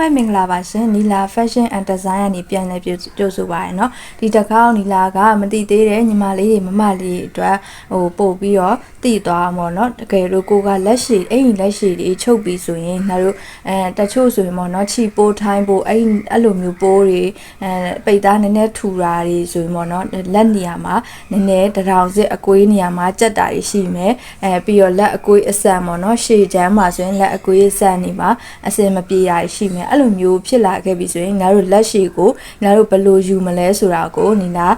ပဲမင်္ဂလာပါရှင်နီလာ fashion and design ကနေပြန်လဲကြိုဆိုပါရနော်ဒီတစ်ခေါက်နီလာကမတိသေးတဲ့ညီမလေးတွေမမလေးတွေအတွက်ပို့ပြီးတော့တည်သွားမှာနော်တကယ်လို့ကိုကလက်ရှိအိမ်လက်ရှိတွေချုပ်ပြီးဆိုရင်ငါတို့တချို့ဆိုရင်ပေါ့နော်ချီပိုးထိုင်းပိုးအဲ့လိုမျိုးပိုးတွေပိတ်သားနည်းနည်းထူတာတွေဆိုရင်ပေါ့နော်လက်နေရာမှာနည်းနည်းတရောင်စစ်အကွေးနေရာမှာကြက်တာတွေရှိမယ်ပြီးတော့လက်အကွေးအဆန်ပေါ့နော်ရှေ့ချမ်းမှာဆိုရင်လက်အကွေးအဆန်နေမှာအစင်မပြေတာရှိမယ်အဲ့လိုမျိုးဖြစ်လာခဲ့ပြီဆိုရင်ငါတို့လက်ရှိကိုငါတို့ဘယ်လိုယူမလဲဆိုတာကိုနီလာ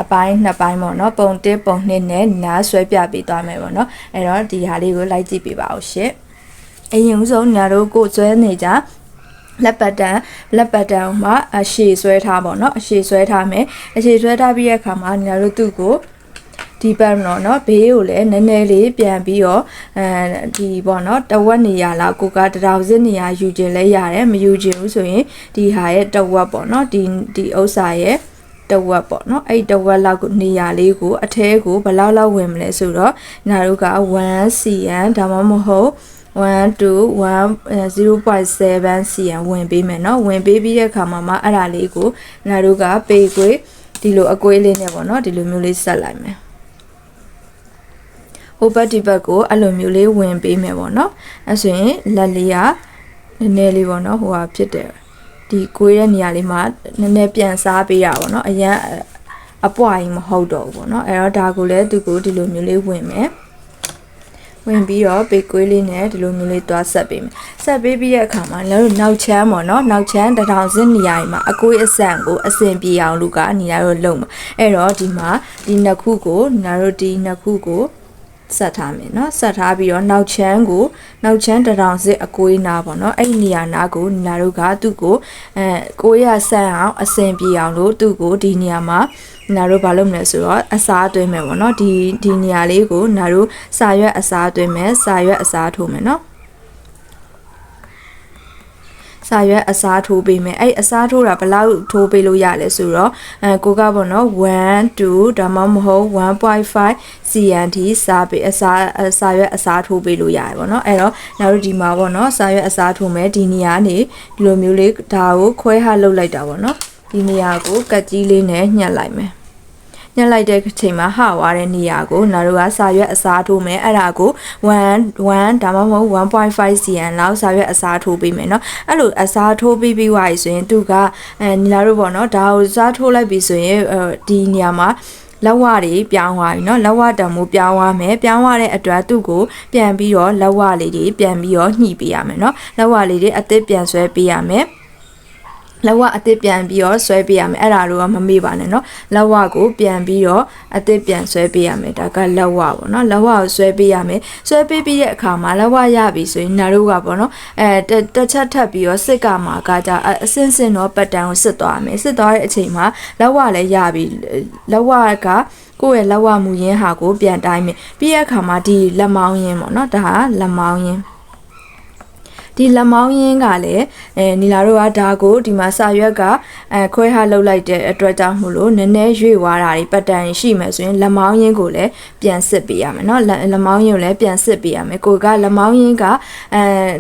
အပိုင်းနှစ်ပိုင်းပေါ့နော်ပုံ1ပုံ2နဲ့နားဆွဲပြပေးသွားမယ်ပေါ့နော်အဲ့တော့ဒီဟာလေးကိုလိုက်ကြည့်ပေးပါဦးရှင့်အရင်ဆုံးငါတို့ကိုဆွဲနေကြလက်ပတ်တန်မှာအရှည်ဆွဲထားပေါ့နော်အရှည်ဆွဲထားမယ်အရှည်ဆွဲထားပြီးတဲ့အခါမှာငါတို့သူ့ကိုဒီပတ်နော်ဘေးကိုလည်းနည်းနည်းလေးပြန်ပြီးတော့ဒီပေါ့နော်တဝက်နေရလားကိုကတရောင်စစ်နေရယူခြင်းလဲရတယ်မယူခြင်းဘူးဆိုရင်ဒီဟာရဲ့တဝက်ပေါ့နော်ဒီဥစ္စာရဲ့တဝက်ပေါ့နော်အဲ့တဝက်လောက်နေရာလေးကိုအထဲကိုဘယ်လောက်ဝင်မလဲဆိုတော့ငါတို့က1 cm ဒါမှမဟုတ်1 to 0.7 cm ဝင်ပေးမယ်เนาะဝင်ပေးပြီးတဲ့အခါမှာအဲ့ဒါလေးကိုငါတို့ကပေကွေးဒီလိုအကွေးလေးနဲ့ပေါ့เนาะဒီလိုမျိုးလေးဆက်လိုက်မယ်ဟိုဘက်ဒီဘက်ကိုအဲ့လိုမျိုးလေးဝင်ပေးမယ်ပေါ့เนาะအဲ့ဆိုရင်လက်လေးကနည်းနည်းလေးပေါ့เนาะဟိုဟာဖြစ်တယ်ဒီကွေးရဲ့နေရာလေးမှာနည်းနည်းပြန်စားပေးရပါပေါ့เนาะအရင်အပွားကြီးမဟုတ်တော့ဘူးပေါ့เนาะအဲ့တော့ဒါကိုလည်းသူကိုဒီလိုမျိုးလေးဝင်မယ်ဝင်ပြီးတော့ပေကွေးလေးနဲ့ဒီလိုမျိုးလေးတွားဆက်ပေးမယ်ဆက်ပေးပြီးတဲ့အခါမှာလည်းနောက်ချမ်းပေါ့နော်နောက်ချမ်းတထောင်စင်းနေရာမှာအကွေးအဆန်ကိုအစင်ပြေအောင်လူကနေရာတော့လုံမှာအဲ့တော့ဒီမှာဒီနှစ်ခုကိုနာတို့ဒီနှစ်ခုကိုဆက်ထားမယ်เนาะဆက်ထားပြီးတော့နောက်ချမ်းတထောင်စစ်အကွေးနာပေါ့เนาะအဲ့ဒီနေရာနာကိုနာတို့ကသူ့ကိုကိုရဆန်အောင်အစင်ပြေအောင်လို့သူ့ကိုဒီနေရာမှာနာတို့ဘာလုပ်မလဲဆိုတော့အစားသွင်းမယ်ပေါ့เนาะဒီနေရာလေးကိုနာတို့စာရွက်အစားသွင်းမယ်စာရွက်အစားထိုးမယ်เนาะစာရွက်အစားထိုးပေးမယ်အဲ့အစားထိုးတာဘယ်လောက်ထိုးပေးလို့ရလဲဆိုတော့ကိုကပေါ့နော်1 2ဒါမှမဟုတ် 1.5 cm ထိစာရွက်အစားထိုးပေးလို့ရတယ်ပေါ့နော်အဲ့တော့နောက်တို့ဒီမှာပေါ့နော်စာရွက်အစားထိုးမယ်ဒီနေရာနေဒီလိုမျိုးလေးဒါကိုခွဲဟလုပ်လိုက်တာပေါ့နော်ဒီနေရာကိုကတ်ကြီးလေးနဲ့ညှက်လိုက်မယ်ညှက်လိုက်တဲ့အချိန်မှာဟဝါတဲ့နေရာကိုနာတို့ကစာရွက်အစားထိုးမယ်အဲ့ဒါကို1ဒါမှမဟုတ် 1.5 cm လောက်စာရွက်အစားထိုးပေးမယ်เนาะအဲ့လိုအစားထိုးပြီးပြီးသွားပြီဆိုရင်သူကနီလာတို့ပေါ့เนาะဒါကိုစားထိုးလိုက်ပြီဆိုရင်ဒီနေရာမှာလက်ဝတွေပြောင်းသွားပြီเนาะလက်ဝတံမိုးပြောင်းသွားမယ်ပြောင်းသွားတဲ့အတွက်သူ့ကိုပြန်ပြီးတော့လက်ဝလေးတွေပြန်ပြီးတော့ညှိပေးရမယ်เนาะလက်ဝလေးတွေအသစ်ပြန်ဆွဲပေးရမယ်လက်ဝအသစ်ပြန်ပြီးတော့ဆွဲပေးရမယ်အဲ့ဒါတော့မမေ့ပါနဲ့เนาะလက်ဝကိုပြန်ပြီးတော့အသစ်ပြန်ဆွဲပေးရမယ်ဒါကလက်ဝပေါ့เนาะလက်ဝကိုဆွဲပေးရမယ်ဆွဲပေးပြီးတဲ့အခါမှာလက်ဝရပြီဆိုရင်နာတို့ကပေါ့เนาะတစ်ချက်ထပ်ပြီးတော့စစ်ကမှာကကြအစင်းစင်းတော့ပတ်တန်ကိုစစ်သွားမယ်စစ်သွားတဲ့အချိန်မှာလက်ဝလည်းရပြီလက်ဝကကိုယ့်ရဲ့လက်ဝမူရင်းဟာကိုပြန်တိုင်းမယ်ပြီးတဲ့အခါမှာဒီလက်မောင်းရင်းပေါ့เนาะဒါဟာလက်မောင်းရင်းဒီလက်မောင်းရင်းကလည်းနီလာတို့ကဒါကိုဒီမှာစာရွက်ကခွဲဟလုပ်လိုက်တဲ့အတွက်ကြောင့်မို့လို့နည်းနည်းရွေ့သွားတာတွေပတ်တန်ရှိမယ်ဆိုရင်လက်မောင်းရင်းကိုလည်းပြန်စစ်ပေးရမယ်เนาะလက်မောင်းရင်းကိုလည်းပြန်စစ်ပေးရမယ်ကိုကလက်မောင်းရင်းက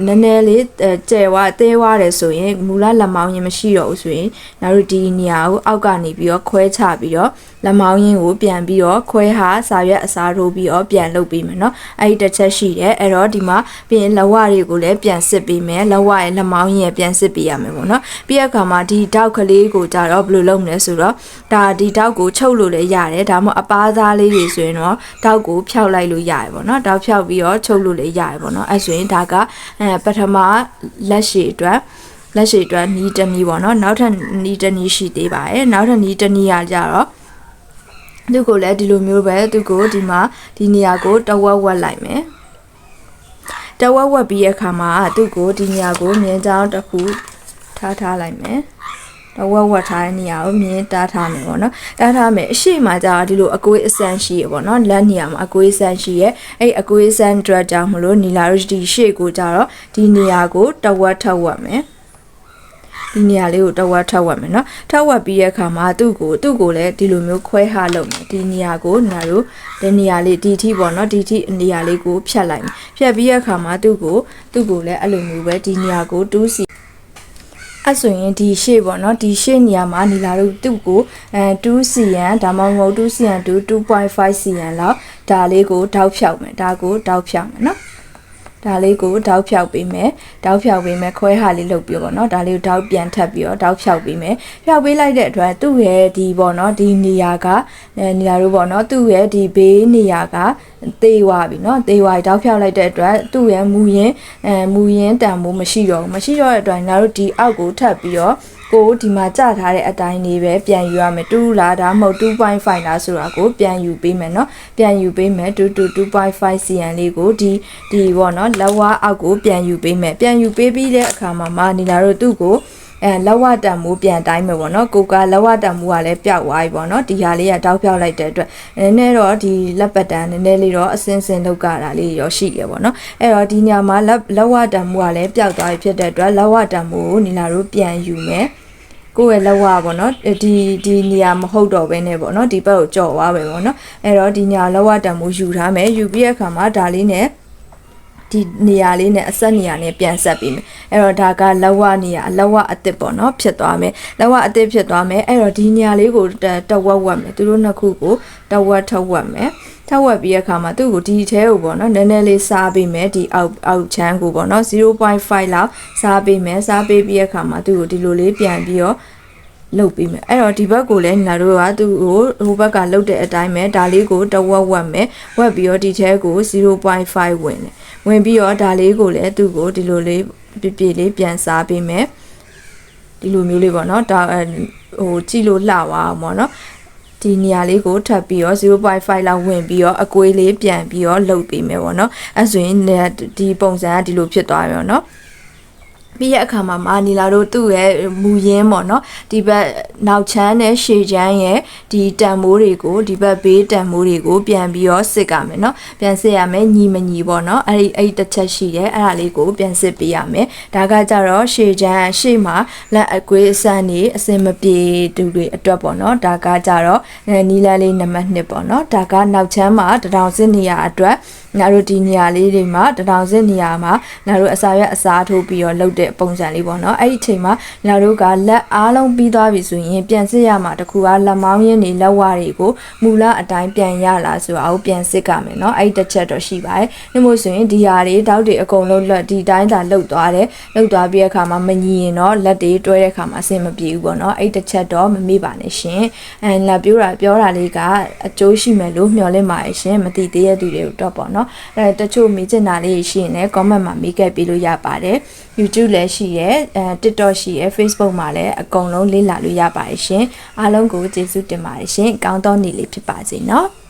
နည်းနည်းလေးကျဲဝါသေးဝါတယ်ဆိုရင်မူလလက်မောင်းရင်းမရှိတော့ဘူးဆိုရင်နာတို့ဒီနေရာကိုအောက်ကနေပြီးတော့ခွဲချပြီးတော့လက်မောင်းရင်းကိုပြန်ပြီးတော့ခွဲဟာစာရွက်အစားထိုးပြီးတော့ပြန်လုပ်ပေးမယ်เนาะအဲ့ဒီတစ်ချက်ရှိတယ်အဲ့တော့ဒီမှာပြီးရင်လက်ဝတွေကိုလည်းပြန်စစ်ပေးမယ်လက်ဝရဲ့လက်မောင်းရင်းရဲ့ပြန်စစ်ပေးရမယ်ပေါ့เนาะပြီးတဲ့အခါမှာဒီတောက်ကလေးကိုကြတော့ဘယ်လိုလုပ်မလဲဆိုတော့ဒါဒီတောက်ကိုချုပ်လို့လည်းရတယ်ဒါမှမဟုတ်အပားသားလေးတွေဆိုရင်တော့တောက်ကိုဖျောက်လိုက်လို့ရတယ်ပေါ့เนาะတောက်ဖျောက်ပြီးတော့ချုပ်လို့လည်းရတယ်ပေါ့เนาะအဲ့ဆိုရင်ဒါကပထမလက်ရှည်အတွက်နီးတနီးပေါ့เนาะနောက်ထပ်နီးတနီးရှိသေးပါတယ်နောက်ထပ်နီးတနီးရကြတော့သူကိုလည်းဒီလိုမျိုးပဲသူကိုဒီမှာဒီနေရာကိုတဝက်ဝက်လိုက်မယ်တဝက်ဝက်ပြီးတဲ့အခါမှာသူကိုဒီနေရာကိုမြင်းချောင်းတစ်ခုထားလိုက်မယ်တဝက်ဝက်ထားတဲ့နေရာကိုမြင်းတားထားမယ်ပေါ့နော်တားထားမယ်အရှိမှကြာဒီလိုအကွေးအစမ်းရှိရပေါ့နော်လက်နေရာမှာအကွေးအစမ်းရှိရအဲ့အကွေးအစမ်းအတွက်ကြောင့်မလို့နီလာတို့ဒီရှေ့ကိုကြတော့ဒီနေရာကိုတဝက်ထပ်ဝက်မယ်ဒီနေရာလေးကိုတဝက်ထပ်ဝက်မယ်เนาะထပ်ဝက်ပြီးတဲ့အခါမှာသူ့ကိုလည်းဒီလိုမျိုးခွဲဟလုပ်မယ်ဒီနေရာကိုနာတို့ဒီနေရာလေးဒီထိပေါ့เนาะဒီထိနေရာလေးကိုဖြတ်လိုက်မယ်ဖြတ်ပြီးတဲ့အခါမှာသူ့ကိုလည်းအဲ့လိုမျိုးပဲဒီနေရာကို2 စီ အဲ့ဆိုရင်ဒီရှေ့ပေါ့နော်ဒီရှေ့နေရာမှာနီလာတို့သူ့ကို2 cm ဒါမှမဟုတ်2 cm 2.5 cm လောက်ဒါလေးကိုတောက်ဖြောက်မယ်ဒါကိုတောက်ဖြောက်မယ်နော်ဒါလေးကိုတောက်ဖြောက်ပေးမယ်တောက်ဖြောက်ပေးမယ်ခွဲဟာလေးလုပ်ပြီးပေါ့နော်ဒါလေးကိုတောက်ပြန်ထပ်ပြီးတော့တောက်ဖြောက်ပေးမယ်ဖြောက်ပေးလိုက်တဲ့အတွက်သူ့ရဲ့ဒီပေါ့နော်ဒီနေရာကနေရာတို့ပေါ့နော်သူ့ရဲ့ဒီဘေးနေရာကသေးသွားပြီเนาะသေးသွားတောက်ဖြောက်လိုက်တဲ့အတွက်သူ့ရဲ့မူရင်းတန်မိုးမရှိတော့တဲ့အတွက်ငါတို့ဒီအောက်ကိုထပ်ပြီးတော့ကိုဒီမှာကြထားတဲ့အတိုင်းလေးပဲပြန်ယူရမယ်2လားဒါမှမဟုတ် 2.5 လားဆိုတာကိုပြန်ယူပေးမယ်เนาะပြန်ယူပေးမယ်2.5 cm လေးကိုဒီပေါ့เนาะလက်ဝါးအောက်ကိုပြန်ယူပေးမယ်ပြန်ယူပေးပြီးတဲ့အခါမှာနီလာတို့သူ့ကိုလက်ဝတံမိုးပြန်တိုင်းမယ်ပေါ့နော်ကိုကလက်ဝတံမိုးကလည်းပျောက်သွားပြီပေါ့နော်ဒီဟာလေးကတောက်ဖြောက်လိုက်တဲ့အတွက်နည်းနည်းတော့ဒီလက်ပတ်တန်းနည်းနည်းလေးတော့အစင်းစင်းလောက်ကြတာလေးရောရှိရပေါ့နော်အဲ့တော့ဒီညမှာလက်ဝတံမိုးကလည်းပျောက်သွားပြီဖြစ်တဲ့အတွက်လက်ဝတံမိုးကိုနီလာတို့ပြန်ယူမယ်ကိုယ့်ရဲ့လက်ဝါပေါ့နော်ဒီနေရာမဟုတ်တော့ဘဲနဲ့ပေါ့နော်ဒီဘက်ကိုကြော်သွားပဲပေါ့နော်အဲ့တော့ဒီညာလက်ဝတံမိုးယူထားမယ်ယူပြီးတဲ့အခါမှာဒါလေးနဲ့ဒီနေရာလေးနဲ့အဆက်နေရာနဲ့ပြန်ဆက်ပြီးမယ်အဲ့တော့ဒါကလက်ဝနေရာလက်ဝအစ်စ်ပေါ့နော်ဖြစ်သွားမယ်လက်ဝအစ်စ်ဖြစ်သွားမယ်အဲ့တော့ဒီနေရာလေးကိုတဝက်ဝက်မယ်သူတို့နှစ်ခုကိုတဝက်ထုတ်ဝက်မယ်ထောက်ဝက်ပြီးတဲ့အခါမှာသူ့ကိုဒီထဲကိုပေါ့နော်နည်းနည်းလေးစားပေးမယ်ဒီအောက်ချမ်းကိုပေါ့နော် 0.5 လောက်စားပေးမယ်စားပေးပြီးတဲ့အခါမှာသူ့ကိုဒီလိုလေးပြန်ပြီးတော့လုတ်ပြီးမယ်အဲ့တော့ဒီဘက်ကိုလည်းညီတို့ကသူ့ကိုဟိုဘက်ကလုတ်တဲ့အတိုင်းပဲဒါလေးကိုတဝက်ဝက်မယ်ဝက်ပြီးတော့ဒီထဲကို 0.5 ဝင်ပြီးတော့ဒါလေးကိုလည်းသူ့ကိုဒီလိုလေးပြလေးပြန်စားပေးမယ်ဒီလိုမျိုးလေးပေါ့နော်ဒါဟိုကြည့်လို့လှသွားအောင်ပေါ့နော်ဒီနေရာလေးကိုထပ်ပြီးတော့ 0.5 လောက်ဝင်ပြီးတော့အကွေးလေးပြန်ပြီးတော့လုတ်ပေးမယ်ပေါ့နော်အဲ့ဆိုရင်ဒီပုံစံကဒီလိုဖြစ်သွားပြီပေါ့နော်ပြီးရအခါမှာနီလာတို့သူ့ရဲ့မူရင်းပေါ့နော်ဒီဘက်နောက်ချမ်းနဲ့ရှေ့ချမ်းရဲ့ဒီတန်မိုးတွေကိုဒီဘက်ဘေးတန်မိုးတွေကိုပြန်ပြီးတော့စစ်ကြမယ်နော်ပြန်စစ်ရမယ်ညီမညီပေါ့နော်အဲ့တစ်ချက်ရှိတယ်အဲ့ဒါလေးကိုပြန်စစ်ပေးရမယ်ဒါကကြတော့ရှေ့ချမ်းရှေ့မှာလက်အကွေးအစမ်းနေအစင်မပြေတူတွေအတွက်ပေါ့နော်ဒါကကြတော့နီလာလေးနံပါတ်2ပေါ့နော်ဒါကနောက်ချမ်းမှာတထောင်စစ်နေရအတွက်ငါတို့ဒီနေရာလေးတွေမှာတထောင်စစ်နေရာမှာငါတို့အစာရွက်အစားထိုးပြီးတော့လုပ်တဲ့ပုံစံလေးပေါ့နော်အဲ့ဒီအချိန်မှာငါတို့ကလက်အားလုံးပြီးသွားပြီဆိုရင်ပြန်စစ်ရမှာတခုကလက်မောင်းရင်းတွေလက်ဝါးတွေကိုမူလအတိုင်းပြန်ရလာဆိုတာကိုပြန်စစ်ကြမယ်နော်အဲ့ဒီတစ်ချက်တော့ရှိပါတယ်နှမို့ဆိုရင်ဒီဟာတွေတောက်တွေအကုန်လုံးလက်ဒီတိုင်းသာလှုပ်သွားတယ်လှုပ်သွားပြီးတဲ့အခါမှာမညီရင်တော့လက်တွေတွဲတဲ့အခါမှာအဆင်မပြေဘူးပေါ့နော်အဲ့ဒီတစ်ချက်တော့မမေ့ပါနဲ့ရှင်လက်ပြောတာလေးကအကျိုးရှိမယ်လို့မျှော်လင့်ပါတယ်ရှင်မသိသေးတဲ့သူတွေတော့ပေါ့နော်တချို့မေးချင်တာလေးရှိရင်လည်း comment မှာမေးခဲ့ပေးလို့ရပါတယ် YouTube လည်းရှိရဲTikTok ရှိရဲ Facebook မှာလည်းအကုန်လုံးလေ့လာလို့ရပါတယ်ရှင်အားလုံးကိုကျေးဇူးတင်ပါတယ်ရှင်ကောင်းသောနေ့လေးဖြစ်ပါစေနော်